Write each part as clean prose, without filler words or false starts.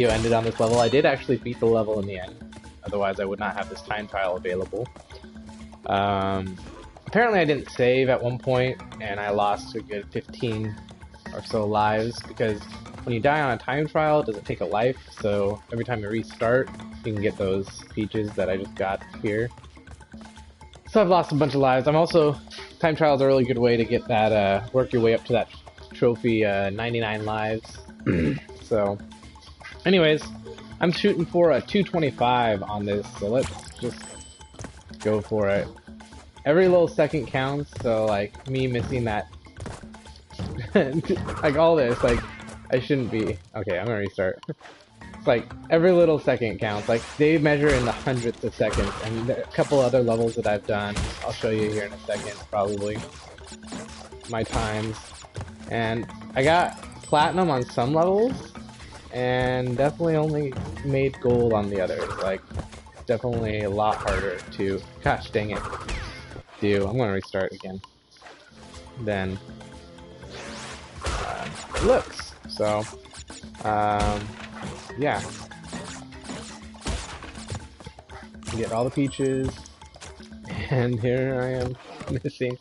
video ended on this level. I did actually beat the level in the end. Otherwise, I would not have this time trial available. Apparently, I didn't save at one point, and I lost a good 15 or so lives, because when you die on a time trial, it doesn't take a life, so every time you restart, you can get those peaches that I just got here. So I've lost a bunch of lives. I'm also... Time trials are a really good way to get that, work your way up to that trophy, 99 lives. So, anyways, I'm shooting for a 225 on this, so let's just go for it. Every little second counts, so like me missing that, like all this, like I shouldn't be. Okay, I'm gonna restart. It's like every little second counts. Like they measure in the hundredths of seconds, and a couple other levels that I've done, I'll show you here in a second, probably my times. And I got platinum on some levels, and definitely only made gold on the others. Like, it's definitely a lot harder to, gosh dang it, do. I'm gonna restart again. Then, it looks. So, yeah. Get all the peaches, and here I am missing.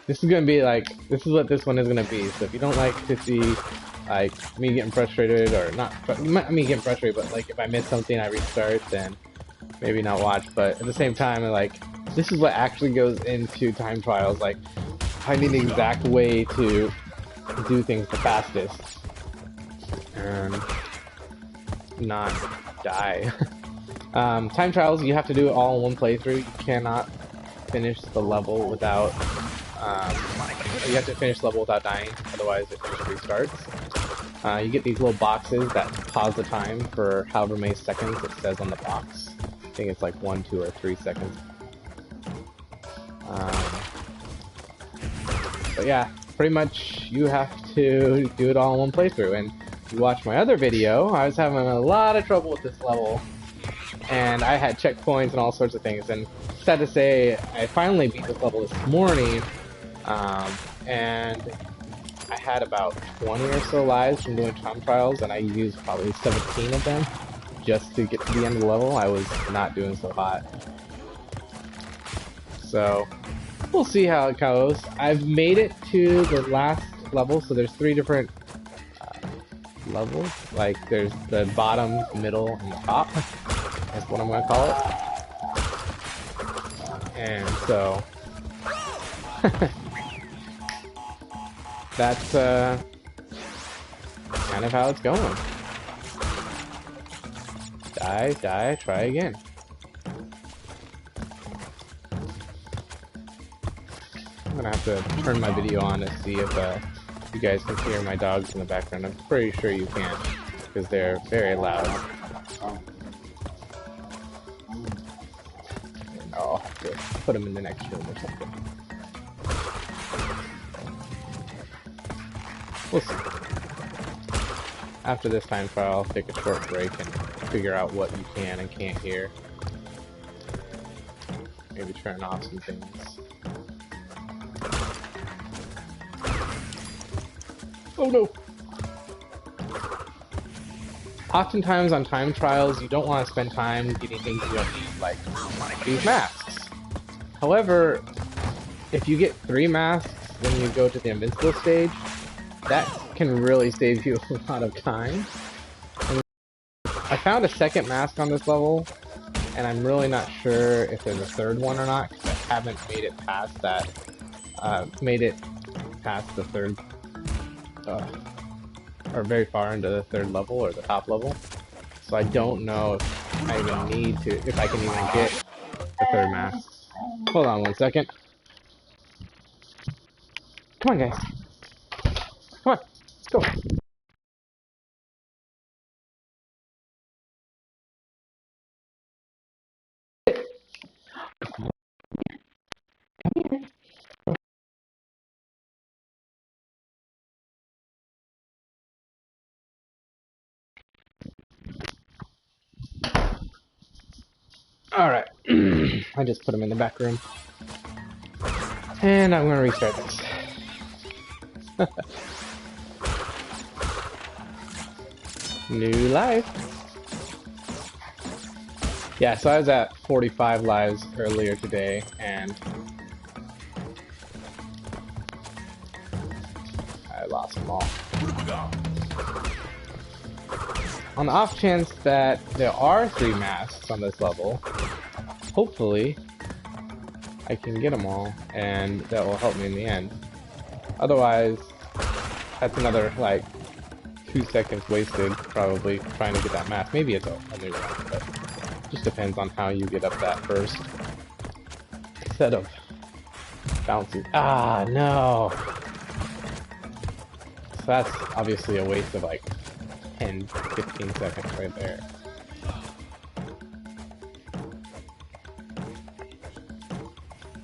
This is gonna be like, this is what this one is gonna be. So if you don't like to see like me getting frustrated, or not me getting frustrated, but like if I miss something I restart, then maybe not watch. But at the same time, like, this is what actually goes into time trials, like finding the exact way to do things the fastest and not die. Time trials, you have to do it all in one playthrough. You cannot finish the level without you have to finish the level without dying, otherwise it just restarts. You get these little boxes that pause the time for however many seconds it says on the box. I think it's like 1, 2, or 3 seconds. But yeah, pretty much you have to do it all in one playthrough. And if you watch my other video, I was having a lot of trouble with this level, and I had checkpoints and all sorts of things. And sad to say, I finally beat this level this morning, and I had about 20 or so lives from doing time trials, and I used probably 17 of them just to get to the end of the level. I was not doing so hot. So, we'll see how it goes. I've made it to the last level, so there's 3 different levels. Like, there's the bottom, middle, and the top. That's what I'm gonna call it. And so, that's kind of how it's going. Die, die, try again. I'm gonna have to turn my video on to see if you guys can hear my dogs in the background. I'm pretty sure you can, because they're very loud. And I'll have to put them in the next room or something. We'll see. After this time trial, I'll take a short break and figure out what you can and can't hear. Maybe turn off some things. Oh no! Oftentimes on time trials, you don't want to spend time getting things you don't need, like these masks. However, if you get 3 masks when you go to the invincible stage, that can really save you a lot of time. And I found a second mask on this level, and I'm really not sure if there's a third one or not, because I haven't made it past that, past the third, or very far into the 3rd level, or the top level. So I don't know if I even need to, if I can even get the 3rd mask. Hold on 1 second. Come on, guys. Come on, let's go. Alright, I just put them in the back room. And I'm gonna restart this. New life. Yeah, so I was at 45 lives earlier today, and I lost them all. On the off chance that there are 3 masks on this level, hopefully I can get them all, and that will help me in the end. Otherwise, that's another, like, 2 seconds wasted, probably, trying to get that mask. Maybe it's a new one, but it just depends on how you get up that first set of bounces. Ah, no! So that's obviously a waste of, like, 10, 15 seconds right there.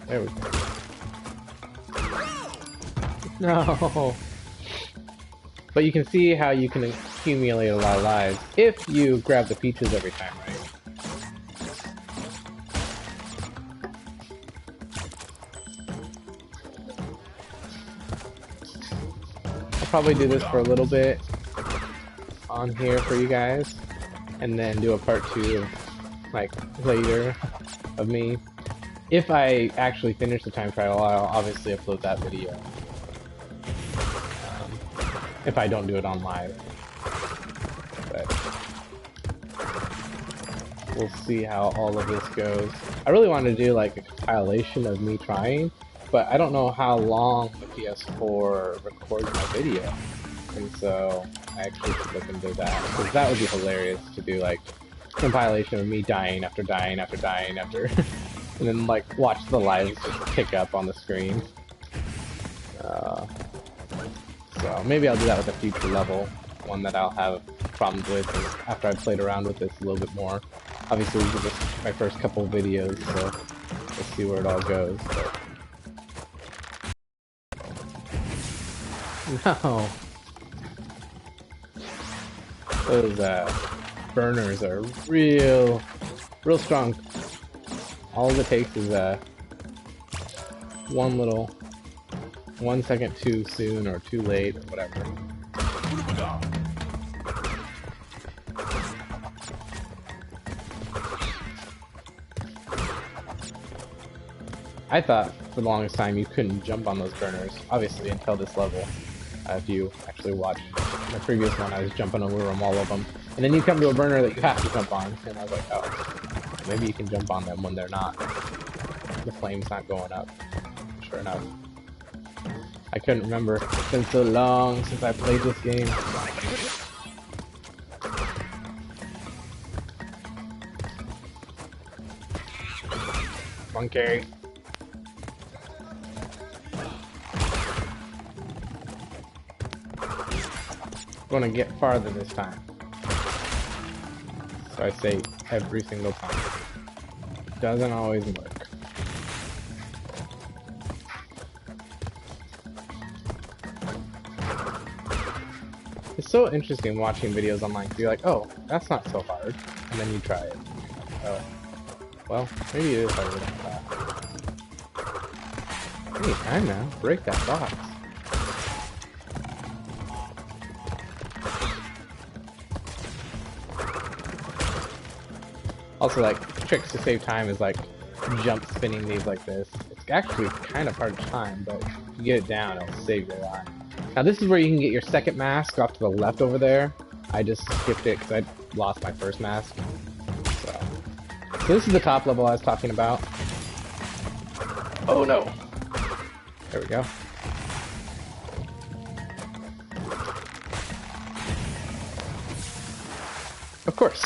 There we go. No! But you can see how you can accumulate a lot of lives if you grab the peaches every time, right? I'll probably do this for a little bit on here for you guys, and then do a part 2 of, like, later of me. If I actually finish the time trial, I'll obviously upload that video. If I don't do it on live. But we'll see how all of this goes. I really wanted to do like a compilation of me trying, but I don't know how long the PS4 records my video. And so I actually should look into that, because that would be hilarious to do like compilation of me dying after dying after dying after and then like watch the lives just pick up on the screen. So maybe I'll do that with a future level, one that I'll have problems with after I've played around with this a little bit more. Obviously these are just my first couple of videos, so let's see where it all goes. But... No! Those burners are real strong. All it takes is 1 second too soon or too late or whatever. I thought for the longest time you couldn't jump on those burners, obviously until this level. If you actually watched the previous one, I was jumping over them, all of them. And then you come to a burner that you have to jump on, and I was like, oh, maybe you can jump on them when they're not, the flame's not going up. Sure enough. I couldn't remember. It's been so long since I played this game. Come on, Carrie. I'm gonna get farther this time. So I say every single time. Doesn't always work. It's so interesting watching videos online. You're like, oh, that's not so hard. And then you try it. Oh. Well, maybe it is harder than I thought. Hey, time now. Break that box. Also, like, tricks to save time is like jump spinning these like this. It's actually kind of hard to time, but if you get it down, it'll save your life. Now this is where you can get your second mask off to the left over there. I just skipped it because I lost my first mask. So this is the top level I was talking about. Oh no! There we go. Of course.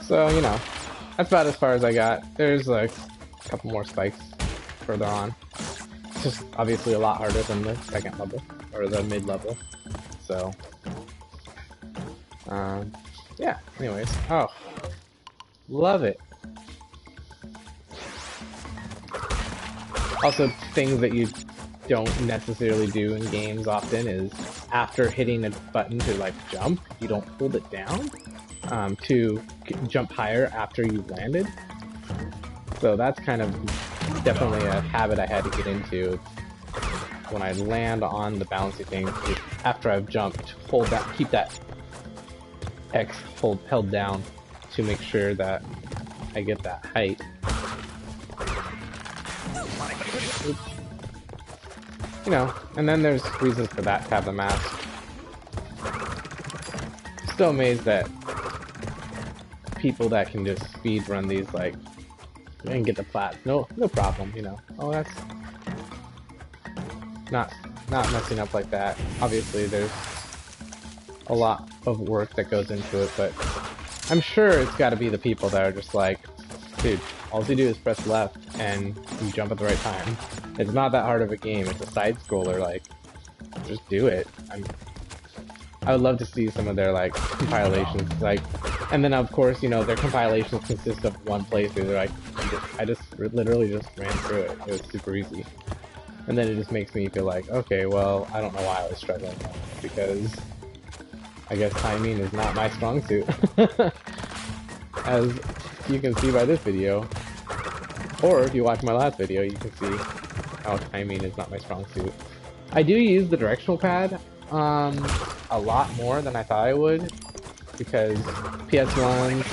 So, you know, that's about as far as I got. There's like a couple more spikes further on. It's just obviously a lot harder than the second level, or the mid level. So, yeah, anyways. Oh, love it. Also, things that you don't necessarily do in games often is after hitting a button to like jump, you don't hold it down to jump higher after you've landed. So that's kind of definitely a habit I had to get into. When I land on the bouncy thing, you after I've jumped, hold that, keep that X held down to make sure that I get that height. Oops. You know, and then there's reasons for that to have the mask. Still amazed at people that can just speed run these, like, and get the plats. No problem, you know. Oh, that's not messing up like that. Obviously, there's a lot of work that goes into it, but I'm sure it's got to be the people that are just like, dude, all you do is press left and you jump at the right time. It's not that hard of a game. It's a side scroller. Like, just do it. I would love to see some of their, like, compilations, like, and then of course, you know, their compilations consist of one playthrough. They're like, I just literally just ran through it. It was super easy. And then it just makes me feel like, okay, well, I don't know why I was struggling, because I guess timing is not my strong suit. As you can see by this video, or if you watch my last video, you can see how timing is not my strong suit. I do use the directional pad a lot more than I thought I would, because PS1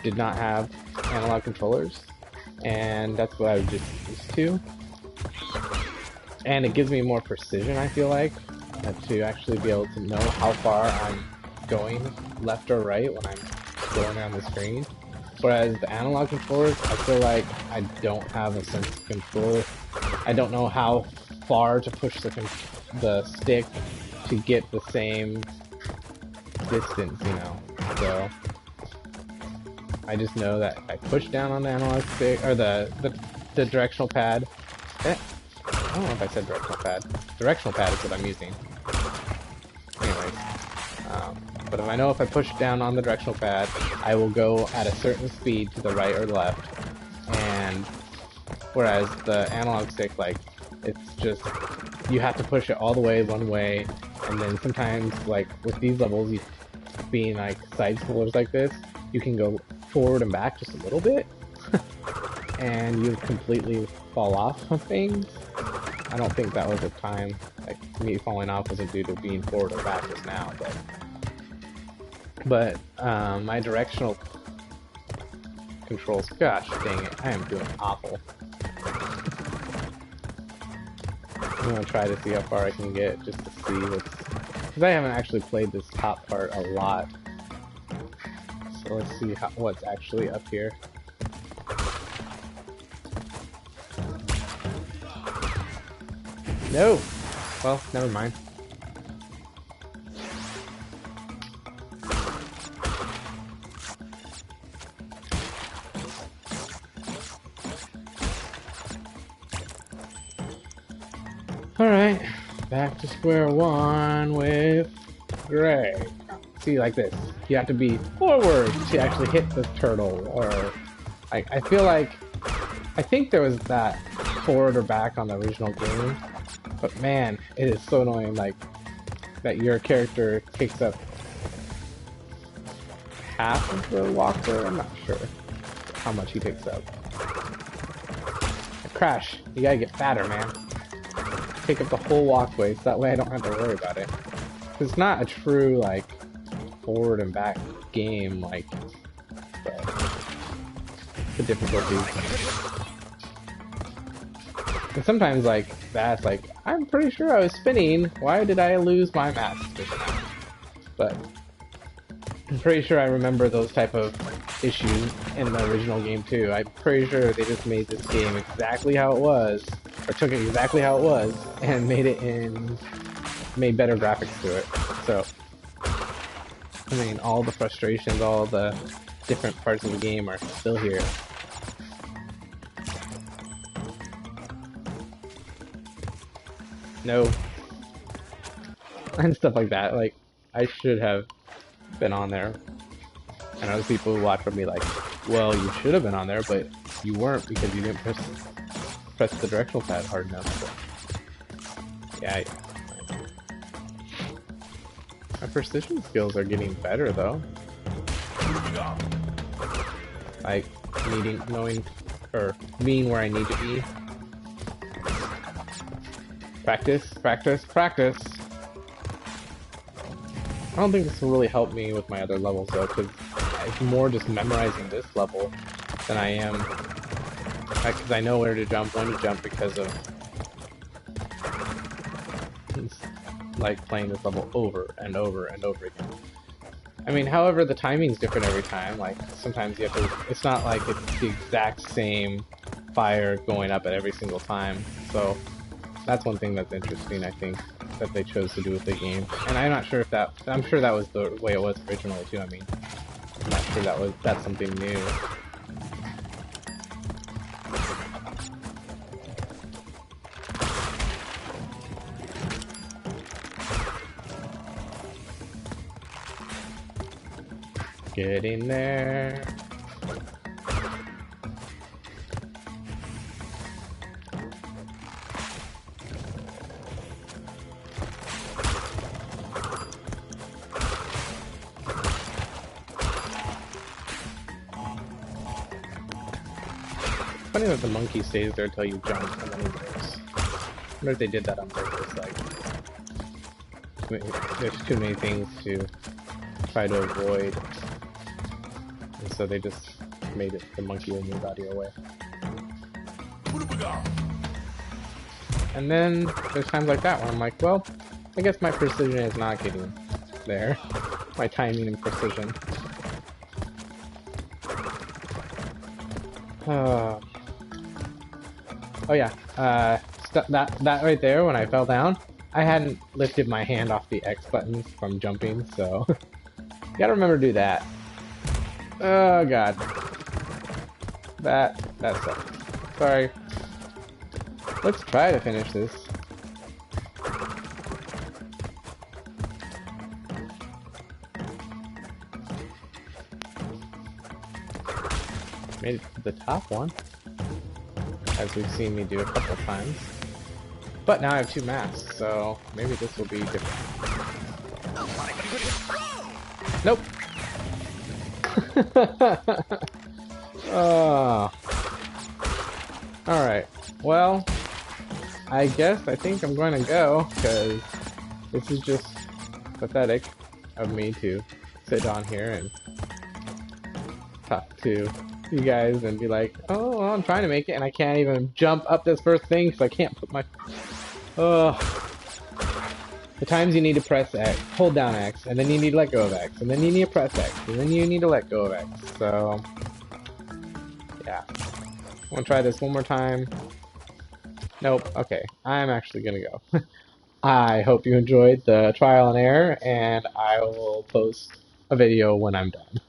did not have analog controllers, and that's what I was just used to. And it gives me more precision, I feel like, to actually be able to know how far I'm going left or right when I'm going around the screen. Whereas the analog controllers, I feel like I don't have a sense of control. I don't know how far to push the stick to get the same distance, you know. So I just know that if I push down on the analog stick, or the directional pad, I don't know if I said directional pad. Directional pad is what I'm using. Anyways, but if I know if I push down on the directional pad, I will go at a certain speed to the right or left. And whereas the analog stick, like, it's just, you have to push it all the way one way, and then sometimes, like, with these levels, being like side scrollers like this, you can go forward and back just a little bit, and you completely fall off of things. I don't think that was a time, like, me falling off wasn't due to being forward or back just now, but my directional controls, gosh dang it, I am doing awful. I'm gonna try to see how far I can get, just to see what's, because I haven't actually played this top part a lot. So let's see what's actually up here. No! Well, never mind. Alright, back to square one with Greg. See, like this. You have to be forward to actually hit the turtle, or... I feel like... I think there was that forward or back on the original game, but man, it is so annoying, like, that your character takes up half of the walker. I'm not sure how much he takes up. Crash, you gotta get fatter, man. Take up the whole walkway, so that way I don't have to worry about it. It's not a true, like, forward and back game, like, the difficulty. And sometimes, like, that's like, I'm pretty sure I was spinning, why did I lose my mask just now? But I'm pretty sure I remember those type of issues in the original game too. I'm pretty sure they just made this game exactly how it was, or took it exactly how it was, and made better graphics to it. So, I mean, all the frustrations, all the different parts of the game are still here. No. And stuff like that. Like, I should have been on there. And other people who watch would be like, well, you should have been on there, but you weren't because you didn't press the directional pad hard enough. But yeah. My precision skills are getting better, though. Like, knowing, or being where I need to be. Practice, practice, practice. I don't think this will really help me with my other levels though, because it's more just memorizing this level than I am, because I know where to jump, when to jump, because of like playing this level over and over and over again. I mean, however, the timing's different every time. Like sometimes you have to. It's not like it's the exact same fire going up at every single time. So that's one thing that's interesting, I think, that they chose to do with the game. And I'm not sure if that. I'm sure that was the way it was originally too. I mean, I'm not sure that's something new. Get in there. Funny that the monkey stays there until you jump and then he moves. I wonder if they did that on purpose, like there's too many things to try to avoid. And so they just made it the monkey will move out of your way. And then there's times like that where I'm like, well, I guess my precision is not getting there. My timing and precision. Oh yeah, that right there when I fell down, I hadn't lifted my hand off the X button from jumping, so you gotta remember to do that. Oh god, that sucks. Sorry. Let's try to finish this. Made it to the top one, as we've seen me do a couple times. But now I have 2 masks, so maybe this will be different. Nope! Oh. Alright, well, I think I'm going to go, because this is just pathetic of me to sit on here and talk to you guys and be like, oh, well, I'm trying to make it, and I can't even jump up this first thing because I can't put my... Ugh. The times you need to press X, hold down X, and then you need to let go of X, and then you need to press X, and then you need to let go of X, so... yeah. I'm gonna try this one more time. Nope, okay. I'm actually gonna go. I hope you enjoyed the trial and error, and I will post a video when I'm done.